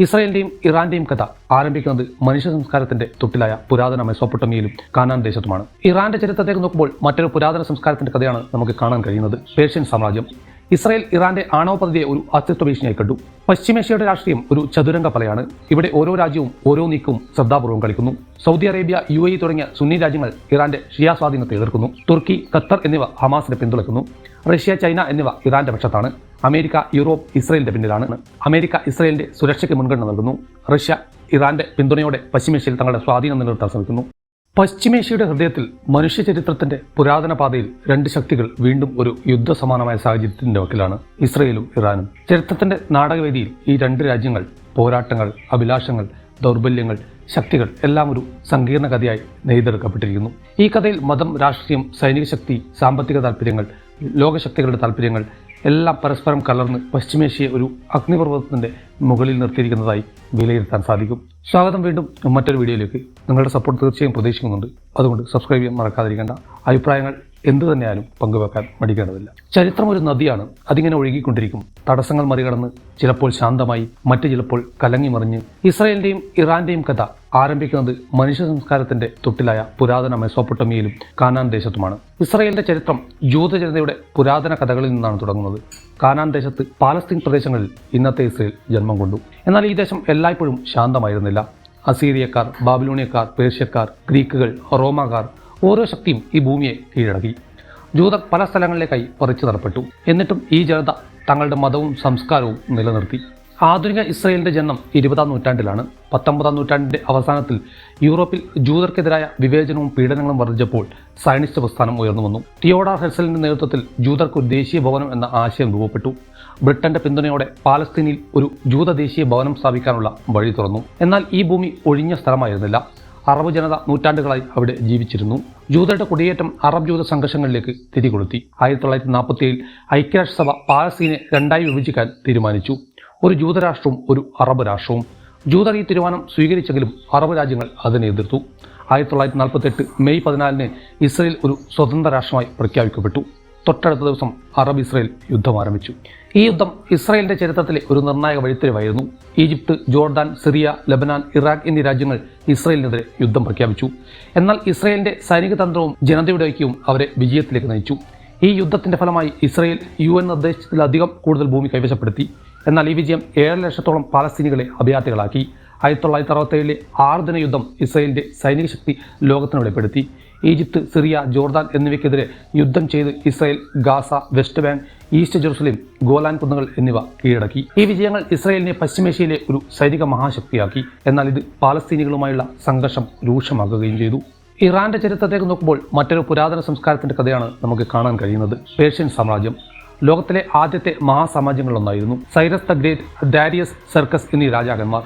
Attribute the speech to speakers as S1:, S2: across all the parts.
S1: ഇസ്രായേലിന്റെയും ഇറാന്റെയും കഥ ആരംഭിക്കുന്നത് മനുഷ്യ സംസ്കാരത്തിന്റെ തൊട്ടിലായ പുരാതന മെസോപ്പൊട്ടമിയയിലും കാനാൻ ദേശത്തുമാണ്. ഇറാന്റെ ചരിത്രത്തേക്ക് നോക്കുമ്പോൾ മറ്റൊരു പുരാതന സംസ്കാരത്തിന്റെ കഥയാണ് നമുക്ക് കാണാൻ കഴിയുന്നത്. പേർഷ്യൻ സാമ്രാജ്യം. ഇസ്രായേൽ ഇറാന്റെ ആണവ പദ്ധതിയെ ഒരു അസ്തിത്വ ഭീഷണിയായി കണ്ടു. പശ്ചിമേഷ്യയുടെ രാഷ്ട്രീയം ഒരു ചതുരംഗ പലയാണ്. ഇവിടെ ഓരോ രാജ്യവും ഓരോ നീക്കവും ശ്രദ്ധാപൂർവ്വം കളിക്കുന്നു. സൗദി അറേബ്യ, UAE തുടങ്ങിയ സുന്നി രാജ്യങ്ങൾ ഇറാന്റെ ഷിയ സ്വാധീനത്തെ എതിർക്കുന്നു. തുർക്കി, ഖത്തർ എന്നിവ ഹമാസിനെ പിന്തുണയ്ക്കുന്നു. റഷ്യ, ചൈന എന്നിവ ഇറാന്റെ പക്ഷത്താണ്. അമേരിക്ക, യൂറോപ്പ് ഇസ്രായേലിന്റെ പിന്നിലാണ്. അമേരിക്ക ഇസ്രായേലിന്റെ സുരക്ഷയ്ക്ക് മുൻഗണന നൽകുന്നു. റഷ്യ ഇറാന്റെ പിന്തുണയോടെ പശ്ചിമേഷ്യയിൽ തങ്ങളുടെ സ്വാധീനം നിലനിർത്താൻ ശ്രമിക്കുന്നു. പശ്ചിമേഷ്യയുടെ ഹൃദയത്തിൽ മനുഷ്യ ചരിത്രത്തിന്റെ പുരാതന പാതയിൽ രണ്ട് ശക്തികൾ വീണ്ടും ഒരു യുദ്ധസമാനമായ സാഹചര്യത്തിന്റെ വക്കിലാണ്. ഇസ്രയേലും ഇറാനും. ചരിത്രത്തിന്റെ നാടകവേദിയിൽ ഈ രണ്ട് രാജ്യങ്ങൾ പോരാട്ടങ്ങൾ, അഭിലാഷങ്ങൾ, ദൗർബല്യങ്ങൾ, ശക്തികൾ എല്ലാം ഒരു സങ്കീർണ കഥയായി നെയ്തെടുക്കപ്പെട്ടിരിക്കുന്നു. ഈ കഥയിൽ മതം, രാഷ്ട്രീയം, സൈനിക ശക്തി, സാമ്പത്തിക താല്പര്യങ്ങൾ, ലോകശക്തികളുടെ താല്പര്യങ്ങൾ എല്ലാം പരസ്പരം കലർന്ന് പശ്ചിമേഷ്യയെ ഒരു അഗ്നിപർവ്വതത്തിന്റെ മുകളിൽ നിർത്തിയിരിക്കുന്നതായി വിലയിരുത്താൻ സാധിക്കും. സ്വാഗതം വീണ്ടും മറ്റൊരു വീഡിയോയിലേക്ക്. നിങ്ങളുടെ സപ്പോർട്ട് തീർച്ചയായും പ്രതീക്ഷിക്കുന്നുണ്ട്. അതുകൊണ്ട് സബ്സ്ക്രൈബ് ചെയ്യാൻ മറക്കാതിരിക്കേണ്ട. അഭിപ്രായങ്ങൾ എന്തു തന്നെയായാലും പങ്കുവെക്കാൻ മടിക്കേണ്ടതില്ല. ചരിത്രം ഒരു നദിയാണ്. അതിങ്ങനെ ഒഴുകിക്കൊണ്ടിരിക്കും. തടസ്സങ്ങൾ മറികടന്ന് ചിലപ്പോൾ ശാന്തമായി, മറ്റു ചിലപ്പോൾ കലങ്ങി മറിഞ്ഞ്. ഇസ്രായേലിന്റെയും ഇറാന്റെയും കഥ ആരംഭിക്കുന്നത് മനുഷ്യ സംസ്കാരത്തിന്റെ തൊട്ടിലായ പുരാതന മെസോപ്പൊട്ടമിയയിലും കാനാൻ ദേശത്തുമാണ്. ഇസ്രായേലിന്റെ ചരിത്രം ജൂതജനതയുടെ പുരാതന കഥകളിൽ നിന്നാണ് തുടങ്ങുന്നത്. കാനാൻ ദേശത്ത് പാലസ്തീൻ പ്രദേശങ്ങളിൽ ഇന്നത്തെ ഇസ്രായേൽ ജന്മം കൊണ്ടു. എന്നാൽ ഈ ദേശം എല്ലായ്പ്പോഴും ശാന്തമായിരുന്നില്ല. അസീറിയക്കാർ, ബാബിലോണിയക്കാർ, പേർഷ്യക്കാർ, ഗ്രീക്കുകൾ, റോമാക്കാർ ഓരോ ശക്തിയും ഈ ഭൂമിയെ കീഴടക്കി. ജൂതർ പല സ്ഥലങ്ങളിലേക്കായി പറിച്ചു നടപ്പെട്ടു. എന്നിട്ടും ഈ ജനത തങ്ങളുടെ മതവും സംസ്കാരവും നിലനിർത്തി. ആധുനിക ഇസ്രായേലിന്റെ ജന്മം 20-ാം നൂറ്റാണ്ടിലാണ്. 19-ാം നൂറ്റാണ്ടിന്റെ അവസാനത്തിൽ യൂറോപ്പിൽ ജൂതർക്കെതിരായ വിവേചനവും പീഡനങ്ങളും വർദ്ധിച്ചപ്പോൾ സയനിസ്റ്റ് പ്രസ്ഥാനം ഉയർന്നു വന്നു. തിയോഡോർ ഹെർസലിന്റെ നേതൃത്വത്തിൽ ജൂതർക്ക് ഒരു ദേശീയ ഭവനം എന്ന ആശയം രൂപപ്പെട്ടു. ബ്രിട്ടന്റെ പിന്തുണയോടെ പാലസ്തീനിൽ ഒരു ജൂത ദേശീയ ഭവനം സ്ഥാപിക്കാനുള്ള വഴി തുറന്നു. എന്നാൽ ഈ ഭൂമി ഒഴിഞ്ഞ സ്ഥലമായിരുന്നില്ല. അറബ് ജനത നൂറ്റാണ്ടുകളായി അവിടെ ജീവിച്ചിരുന്നു. ജൂതരുടെ കുടിയേറ്റം അറബ് ജൂത സംഘർഷങ്ങളിലേക്ക് തിരികൊളുത്തി. 1947 ഐക്യരാഷ്ട്രസഭ പാലസ്തീനെ രണ്ടായി വിഭജിക്കാൻ തീരുമാനിച്ചു. ഒരു ജൂതരാഷ്ട്രവും ഒരു അറബ് രാഷ്ട്രവും. ജൂതർ ഈ തീരുമാനം സ്വീകരിച്ചെങ്കിലും അറബ് രാജ്യങ്ങൾ അതിനെ എതിർത്തു. 1948 മെയ് 14 ഇസ്രയേൽ ഒരു സ്വതന്ത്ര രാഷ്ട്രമായി പ്രഖ്യാപിക്കപ്പെട്ടു. തൊട്ടടുത്ത ദിവസം അറബ് ഇസ്രയേൽ യുദ്ധം ആരംഭിച്ചു. ഈ യുദ്ധം ഇസ്രായേലിന്റെ ചരിത്രത്തിലെ ഒരു നിർണായക വഴിത്തിരിവായിരുന്നു. Egypt, Jordan, Syria, Lebanon, Iraq എന്നീ രാജ്യങ്ങൾ ഇസ്രായേലിനെതിരെ യുദ്ധം പ്രഖ്യാപിച്ചു. എന്നാൽ ഇസ്രായേലിന്റെ സൈനിക തന്ത്രവും ജനതയുടെ ഐക്യവും അവരെ വിജയത്തിലേക്ക് നയിച്ചു. ഈ യുദ്ധത്തിന്റെ ഫലമായി ഇസ്രായേൽ UN നിർദ്ദേശത്തിലധികം കൂടുതൽ ഭൂമി കൈവശപ്പെടുത്തി. എന്നാൽ ഈ വിജയം 7 ലക്ഷത്തോളം പാലസ്തീനികളെ അഭയാർത്ഥികളാക്കി. 1967 6 ദിന യുദ്ധം ഇസ്രായേലിന്റെ സൈനിക ശക്തി ലോകത്തിന് വെളിപ്പെടുത്തി. ഈജിപ്ത്, സിറിയ, ജോർദാൻ എന്നിവയ്ക്കെതിരെ യുദ്ധം ചെയ്ത് Israel Gaza, west bank, east Jerusalem, Golan കുന്നുകൾ എന്നിവ കീഴടക്കി. ഈ വിജയങ്ങൾ ഇസ്രായേലിനെ പശ്ചിമേഷ്യയിലെ ഒരു സൈനിക മഹാശക്തിയാക്കി. എന്നാൽ ഇത് പാലസ്തീനികളുമായുള്ള സംഘർഷം രൂക്ഷമാക്കുകയും ചെയ്തു. ഇറാന്റെ ചരിത്രത്തേക്ക് നോക്കുമ്പോൾ മറ്റൊരു പുരാതന സംസ്കാരത്തിന്റെ കഥയാണ് നമുക്ക് കാണാൻ കഴിയുന്നത്. പേർഷ്യൻ സാമ്രാജ്യം. ലോകത്തിലെ ആദ്യത്തെ മഹാസാമ്രാജ്യങ്ങളിലൊന്നായിരുന്നു. Cyrus the great, Darius, Xerxes എന്നീ രാജാക്കന്മാർ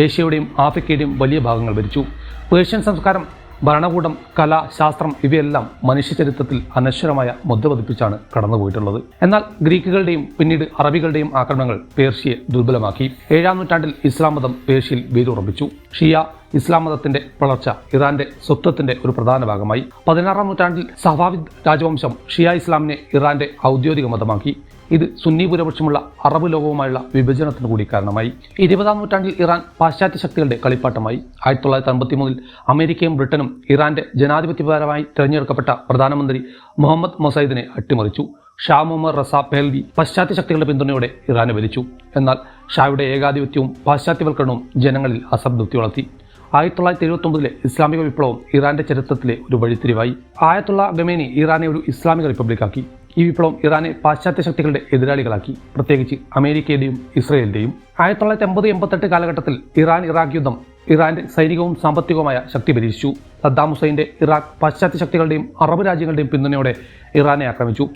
S1: ഏഷ്യയുടെയും ആഫ്രിക്കയുടെയും വലിയ ഭാഗങ്ങൾ ഭരിച്ചു. പേർഷ്യൻ സംസ്കാരം, ഭരണകൂടം, കല, ശാസ്ത്രം ഇവയെല്ലാം മനുഷ്യ ചരിത്രത്തിൽ അനശ്വരമായ മുദ്ര പതിപ്പിച്ചാണ് കടന്നുപോയിട്ടുള്ളത്. എന്നാൽ ഗ്രീക്കുകളുടെയും പിന്നീട് അറബികളുടെയും ആക്രമണങ്ങൾ പേർഷ്യയെ ദുർബലമാക്കി. 7-ാം നൂറ്റാണ്ടിൽ ഇസ്ലാം മതം പേർഷ്യയിൽ വേരുറപ്പിച്ചു. ഷിയ ഇസ്ലാം മതത്തിന്റെ വളർച്ച ഇറാന്റെ സ്വത്വത്തിന്റെ ഒരു പ്രധാന ഭാഗമായി. 16-ാം നൂറ്റാണ്ടിൽ സഫാവിദ് രാജവംശം ഷിയ ഇസ്ലാമിനെ ഇറാന്റെ ഔദ്യോഗിക മതമാക്കി. ഇത് സുന്നി ഭൂരിപക്ഷമുള്ള അറബ് ലോകവുമായുള്ള വിഭജനത്തിന് കൂടി കാരണമായി. 20-ാം നൂറ്റാണ്ടിൽ ഇറാൻ പാശ്ചാത്യ ശക്തികളുടെ കളിപ്പാട്ടമായി. 1953 അമേരിക്കയും ബ്രിട്ടനും ഇറാന്റെ ജനാധിപത്യപരമായി തിരഞ്ഞെടുക്കപ്പെട്ട പ്രധാനമന്ത്രി മുഹമ്മദ് മൊസൈദിനെ അട്ടിമറിച്ചു. ഷാ മുഹമ്മദ് റസ പേൽവി പാശ്ചാത്യ ശക്തികളുടെ പിന്തുണയോടെ ഇറാനെ ഭരിച്ചു. എന്നാൽ ഷായുടെ ഏകാധിപത്യവും പാശ്ചാത്യവൽക്കരണവും ജനങ്ങളിൽ അസംതൃപ്തി വളർത്തി. 1979 ഇസ്ലാമിക വിപ്ലവം ഇറാന്റെ ചരിത്രത്തിലെ ഒരു വഴിത്തിരിവായി. ആയത്തുള്ള ഖമേനി ഇറാനെ ഒരു ഇസ്ലാമിക റിപ്പബ്ലിക്കാക്കി. ഈ വിപ്ലവം ഇറാനെ പാശ്ചാത്യ ശക്തികളുടെ എതിരാളികളാക്കി, പ്രത്യേകിച്ച് അമേരിക്കയുടെയും ഇസ്രയേലിന്റെയും. 1980-88 കാലഘട്ടത്തിൽ ഇറാൻ ഇറാഖ് യുദ്ധം ഇറാന്റെ സൈനികവും സാമ്പത്തികവുമായ ശക്തി പരീക്ഷിച്ചു. സദ്ദാം ഹുസൈന്റെ ഇറാഖ് പാശ്ചാത്യ ശക്തികളുടെയും അറബ് രാജ്യങ്ങളുടെയും പിന്തുണയോടെ ഇറാനെ ആക്രമിച്ചു.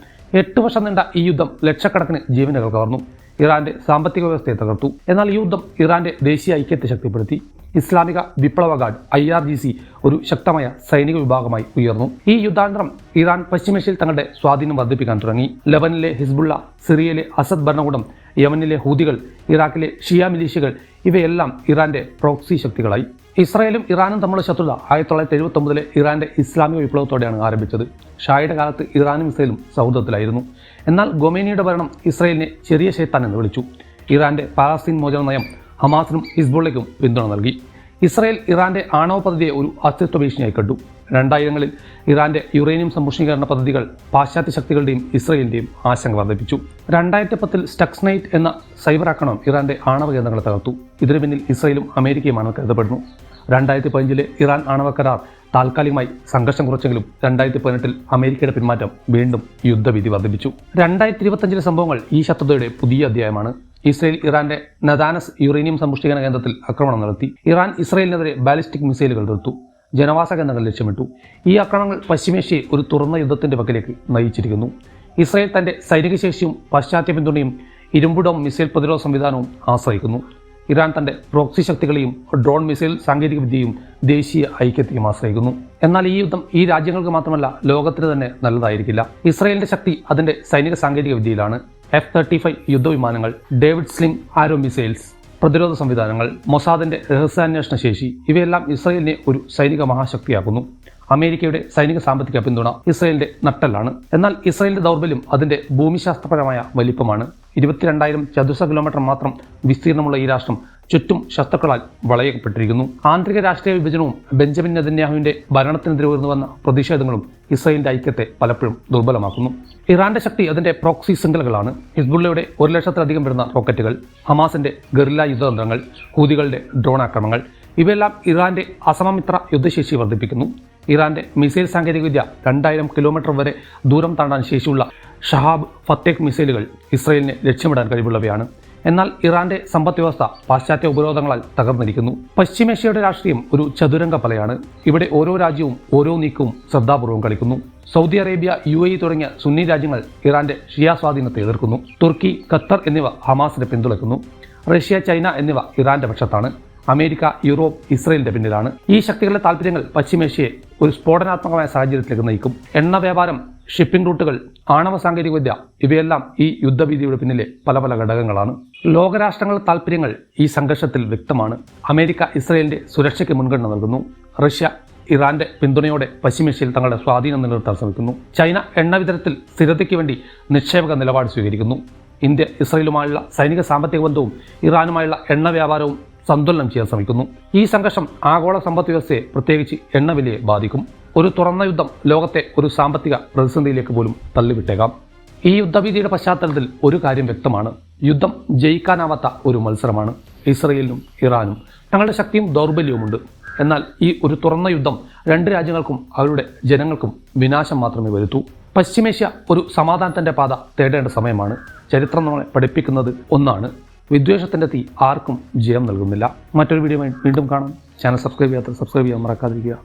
S1: 8 വർഷം നീണ്ട ഈ യുദ്ധം ലക്ഷക്കണക്കിന് ജീവനുകൾ കവർന്നു. ഇറാന്റെ സാമ്പത്തിക വ്യവസ്ഥയെ തകർത്തു. എന്നാൽ ഈ യുദ്ധം ഇറാന്റെ ദേശീയ ഐക്യത്തെ ശക്തിപ്പെടുത്തി. ഇസ്ലാമിക വിപ്ലവ ഗാർഡ് IRGC ഒരു ശക്തമായ സൈനിക വിഭാഗമായി ഉയർന്നു. ഈ യുദ്ധാനന്തരം ഇറാൻ പശ്ചിമേഷ്യയിൽ തങ്ങളുടെ സ്വാധീനം വർദ്ധിപ്പിക്കാൻ തുടങ്ങി. ലബനിലെ ഹിസ്ബുള്ള, സിറിയയിലെ അസദ് ഭരണകൂടം, യമനിലെ ഹൂതികൾ, ഇറാഖിലെ ഷിയ മിലീഷ്യകൾ ഇവയെല്ലാം ഇറാന്റെ പ്രോക്സി ശക്തികളായി. ഇസ്രായേലും ഇറാനും തമ്മിലുള്ള ശത്രുത 1979 ഇറാന്റെ ഇസ്ലാമിക വിപ്ലവത്തോടെയാണ് ആരംഭിച്ചത്. ഷായുടെ കാലത്ത് ഇറാനും ഇസ്രായേലും സൗഹൃദത്തിലായിരുന്നു. എന്നാൽ ഖൊമേനിയുടെ ഭരണം ഇസ്രായേലിനെ ചെറിയ ശൈത്താൻ എന്ന് വിളിച്ചു. ഇറാന്റെ പാലസ്തീൻ മോചന നയം ഹമാസിനും ഹിസ്ബുള്ളയ്ക്കും പിന്തുണ നൽകി. ഇസ്രായേൽ ഇറാന്റെ ആണവ പദ്ധതിയെ ഒരു അസ്തിത്വ ഭീഷണിയായി കണ്ടു. 2000-കളിൽ ഇറാന്റെ യുറേനിയം സമ്പുഷ്ടീകരണ പദ്ധതികൾ പാശ്ചാത്യ ശക്തികളുടെയും ഇസ്രായേലിന്റെയും ആശങ്ക വർദ്ധിപ്പിച്ചു. 2010-ൽ സ്റ്റക്സ്നൈറ്റ് എന്ന സൈബർ ആക്രമണം ഇറാന്റെ ആണവ കേന്ദ്രങ്ങളെ തകർത്തു. ഇതിനു പിന്നിൽ ഇസ്രായേലും അമേരിക്കയുമാണ് കരുതപ്പെടുന്നു. 2015-ലെ ഇറാൻ ആണവ കരാർ താൽക്കാലികമായി സംഘർഷം കുറച്ചെങ്കിലും 2018-ൽ അമേരിക്കയുടെ പിന്മാറ്റം വീണ്ടും യുദ്ധഭീതി വർദ്ധിപ്പിച്ചു. 2025-ലെ സംഭവങ്ങൾ ഈ ശത്രുതയുടെ പുതിയ അധ്യായമാണ്. ഇസ്രായേൽ ഇറാന്റെ നദാനസ് യുറേനിയം സമ്പുഷ്ടീകരണ കേന്ദ്രത്തിൽ ആക്രമണം നടത്തി. ഇറാൻ ഇസ്രായേലിനെതിരെ ബാലിസ്റ്റിക് മിസൈലുകൾ തീർത്തു. ജനവാസ കേന്ദ്രങ്ങൾ ലക്ഷ്യമിട്ടു. ഈ ആക്രമണങ്ങൾ പശ്ചിമേഷ്യയെ ഒരു തുറന്ന യുദ്ധത്തിന്റെ വക്കിലേക്ക് നയിച്ചിരിക്കുന്നു. ഇസ്രായേൽ തന്റെ സൈനിക ശേഷിയും പാശ്ചാത്യ പിന്തുണയും ഇരുമ്പുഡോം മിസൈൽ പ്രതിരോധ സംവിധാനവും ആശ്രയിക്കുന്നു. ഇറാൻ തന്റെ പ്രോക്സി ശക്തികളെയും ഡ്രോൺ മിസൈൽ സാങ്കേതികവിദ്യയും ദേശീയ ഐക്യത്തെയും ആശ്രയിക്കുന്നു. എന്നാൽ ഈ യുദ്ധം ഈ രാജ്യങ്ങൾക്ക് മാത്രമല്ല, ലോകത്തിന് തന്നെ നല്ലതായിരിക്കില്ല. ഇസ്രായേലിന്റെ ശക്തി അതിന്റെ സൈനിക സാങ്കേതിക വിദ്യയിലാണ്. F-35 യുദ്ധവിമാനങ്ങൾ, ഡേവിഡ് സ്ലിംഗ് ആരോ മിസൈൽസ്, പ്രതിരോധ സംവിധാനങ്ങൾ, മൊസാദിന്റെ രഹസ്യാന്വേഷണ ശേഷി ഇവയെല്ലാം ഇസ്രായേലിനെ ഒരു സൈനിക മഹാശക്തിയാക്കുന്നു. അമേരിക്കയുടെ സൈനിക സാമ്പത്തിക പിന്തുണ ഇസ്രായേലിന്റെ നട്ടെല്ലാണ്. എന്നാൽ ഇസ്രായേലിന്റെ ദൗർബല്യം അതിന്റെ ഭൂമിശാസ്ത്രപരമായ വലിപ്പമാണ്. 22,000 ചതുരശ്ര കിലോമീറ്റർ മാത്രം വിസ്തീർണമുള്ള ഈ രാഷ്ട്രം ചുറ്റും ശത്രുക്കളാൽ വളയപ്പെട്ടിരിക്കുന്നു. ആന്തരിക രാഷ്ട്രീയ വിഭജനവും ബെഞ്ചമിൻ നെതന്യാഹുവിന്റെ ഭരണത്തിനെതിരെ ഉയർന്നു വന്ന പ്രതിഷേധങ്ങളും ഇസ്രായേലിന്റെ ഐക്യത്തെ പലപ്പോഴും ദുർബലമാക്കുന്നു. ഇറാന്റെ ശക്തി അതിന്റെ പ്രോക്സി ശൃംഖലകളാണ്. ഹിസ്ബുള്ളയുടെ 1,00,000-ലധികം വരുന്ന റോക്കറ്റുകൾ, ഹമാസിന്റെ ഗറില്ല യുദ്ധതന്ത്രങ്ങൾ, ഹൂതികളുടെ ഡ്രോൺ ആക്രമണങ്ങൾ ഇവയെല്ലാം ഇറാന്റെ അസമമിത്ര യുദ്ധശേഷി വർദ്ധിപ്പിക്കുന്നു. ഇറാന്റെ മിസൈൽ സാങ്കേതികവിദ്യ 2000 കിലോമീറ്റർ വരെ ദൂരം താണ്ടാൻ ശേഷിയുള്ള ഷഹാബ് ഫത്തേഹ് മിസൈലുകൾ ഇസ്രായേലിനെ ലക്ഷ്യമിടാൻ കഴിവുള്ളവയാണ്. എന്നാൽ ഇറാന്റെ സമ്പദ് വ്യവസ്ഥ പാശ്ചാത്യ ഉപരോധങ്ങളാൽ തകർന്നിരിക്കുന്നു. പശ്ചിമേഷ്യയുടെ രാഷ്ട്രീയം ഒരു ചതുരംഗ പലയാണ്. ഇവിടെ ഓരോ രാജ്യവും ഓരോ നീക്കവും ശ്രദ്ധാപൂർവ്വം കളിക്കുന്നു. സൗദി അറേബ്യ, UAE തുടങ്ങിയ സുന്നി രാജ്യങ്ങൾ ഇറാന്റെ ഷിയ സ്വാധീനത്തെ എതിർക്കുന്നു. തുർക്കി, ഖത്തർ എന്നിവ ഹമാസിനെ പിന്തുണയ്ക്കുന്നു. റഷ്യ, ചൈന എന്നിവ ഇറാന്റെ പക്ഷത്താണ്. അമേരിക്ക, യൂറോപ്പ് ഇസ്രായേലിന്റെ പിന്നിലാണ്. ഈ ശക്തികളുടെ താല്പര്യങ്ങൾ പശ്ചിമേഷ്യയെ ഒരു സ്ഫോടനാത്മകമായ സാഹചര്യത്തിലേക്ക് നയിക്കും. എണ്ണ വ്യാപാരം, ഷിപ്പിംഗ് റൂട്ടുകൾ, ആണവ സാങ്കേതികവിദ്യ ഇവയെല്ലാം ഈ യുദ്ധഭീതിയുടെ പിന്നിലെ പല പല ഘടകങ്ങളാണ്. ലോകരാഷ്ട്രങ്ങളുടെ താല്പര്യങ്ങൾ ഈ സംഘർഷത്തിൽ വ്യക്തമാണ്. അമേരിക്ക ഇസ്രായേലിന്റെ സുരക്ഷയ്ക്ക് മുൻഗണന നൽകുന്നു. റഷ്യ ഇറാന്റെ പിന്തുണയോടെ പശ്ചിമേഷ്യയിൽ തങ്ങളുടെ സ്വാധീനം നിലനിർത്താൻ ശ്രമിക്കുന്നു. ചൈന എണ്ണ വിതരണത്തിൽ സ്ഥിരതയ്ക്ക് വേണ്ടി നിക്ഷേപക നിലപാട് സ്വീകരിക്കുന്നു. ഇന്ത്യ ഇസ്രായേലുമായുള്ള സൈനിക സാമ്പത്തിക ബന്ധവും ഇറാനുമായുള്ള എണ്ണ വ്യാപാരവും സന്തുലനം ചെയ്യാൻ ശ്രമിക്കുന്നു. ഈ സംഘർഷം ആഗോള സമ്പദ് വ്യവസ്ഥയെ, പ്രത്യേകിച്ച് എണ്ണവിലയെ ബാധിക്കും. ഒരു തുറന്ന യുദ്ധം ലോകത്തെ ഒരു സാമ്പത്തിക പ്രതിസന്ധിയിലേക്ക് പോലും തള്ളിവിട്ടേക്കാം. ഈ യുദ്ധഭീതിയുടെ പശ്ചാത്തലത്തിൽ ഒരു കാര്യം വ്യക്തമാണ്: യുദ്ധം ജയിക്കാനാവാത്ത ഒരു മത്സരമാണ്. ഇസ്രായേലിനും ഇറാനും തങ്ങളുടെ ശക്തിയും ദൗർബല്യവുമുണ്ട്. എന്നാൽ ഈ ഒരു തുറന്ന യുദ്ധം രണ്ട് രാജ്യങ്ങൾക്കും അവരുടെ ജനങ്ങൾക്കും വിനാശം മാത്രമേ വരുത്തൂ. പശ്ചിമേഷ്യ ഒരു സമാധാനത്തിന്റെ പാത തേടേണ്ട സമയമാണ്. ചരിത്രം നമ്മളെ പഠിപ്പിക്കുന്നത് ഒന്നാണ്: വിദ്വേഷത്തിന്റെ തീ ആർക്കും ജയം നൽകുന്നില്ല. മറ്റൊരു വീഡിയോ വീണ്ടും കാണാം. ചാനൽ സബ്സ്ക്രൈബ് ചെയ്യാൻ മറക്കാതിരിക്കുക.